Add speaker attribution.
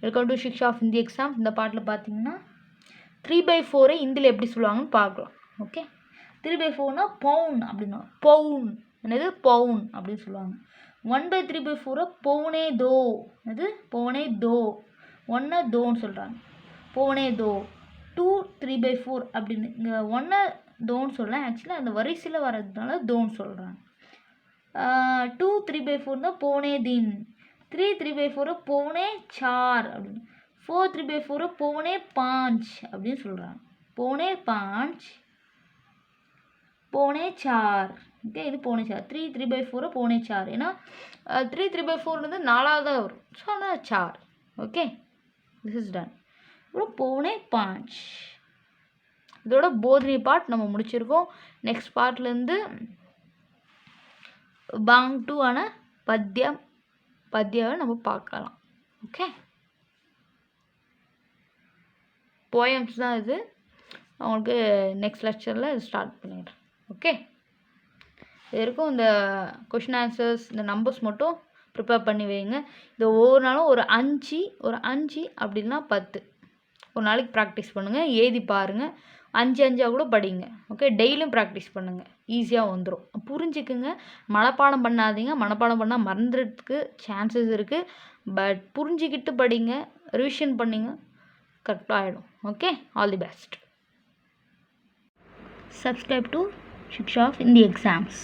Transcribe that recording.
Speaker 1: Welcome to Shiksha of Hindi exam. இந்த பாட்டில் பார்த்தீங்கன்னா 3/4 ஹிந்தியில் எப்படி சொல்லுவாங்கன்னு பார்க்கலாம். ஓகே, 3/4 பவுன் அப்படின்னா பவுன், என்னது பவுன் அப்படின்னு சொல்லுவாங்க. 1/3/4 பவுனே தோ, என்னது பவுனே தோ, ஒன்றை தோன்னு சொல்கிறாங்க, பவுனே தோ. 2 3/4 அப்படின்னு இங்கே ஒன்றை தோன்னு சொல்லலாம். ஆக்சுவலாக அந்த வரிசையில் வர்றதுனால தோன்னு சொல்கிறாங்க. 2 3/4 பவுனே தின், 3 3/4 பவுனே சார் அப்படின்னு, 4 3/4 பவுனே பாஞ்ச் அப்படின்னு சொல்கிறாங்க. பவுனே பாஞ்ச், பவுனே சார். ஓகே, இது பவுனே சார். 3 3/4 பவுனே சார். ஏன்னா 3 3/4 4ஆவது தான் வரும். ஸோ ஆனால் sir. Okay, this is done. அப்புறம் பவுனே பாஞ்ச். இதோட போதனி பார்ட் நம்ம முடிச்சிருக்கோம். நெக்ஸ்ட் பார்ட்லேருந்து பாங் 2 ஆன பத்தியாவை நம்ம பார்க்கலாம். ஓகே, போயம்ஸ் தான் இது. அவங்களுக்கு நெக்ஸ்ட் லெக்சரில் ஸ்டார்ட் பண்ணிடுறேன். ஓகே, இது இருக்கும். இந்த கொஷின் ஆன்சர்ஸ், இந்த நம்பர்ஸ் மட்டும் ப்ரிப்பேர் பண்ணி வைங்க. இது ஒவ்வொரு நாளும் ஒரு 5 அப்படின்னா 10 ஒரு நாளைக்கு ப்ராக்டிஸ் பண்ணுங்கள். எழுதி பாருங்கள். 5 கூட படிங்க. ஓகே, டெய்லியும் ப்ராக்டிஸ் பண்ணுங்கள். ஈஸியாக வந்துடும். புரிஞ்சுக்குங்க. மனப்பாடம் பண்ணாதீங்க. மனப்பாடம் பண்ணால் மறந்துறதுக்கு சான்சஸ் இருக்குது. பட் புரிஞ்சுக்கிட்டு படிங்க, ரிவிஷன் பண்ணிங்க, கரெக்டாக ஆகிடும். Okay, all the best. Subscribe to Shiksha of Hindi Exams.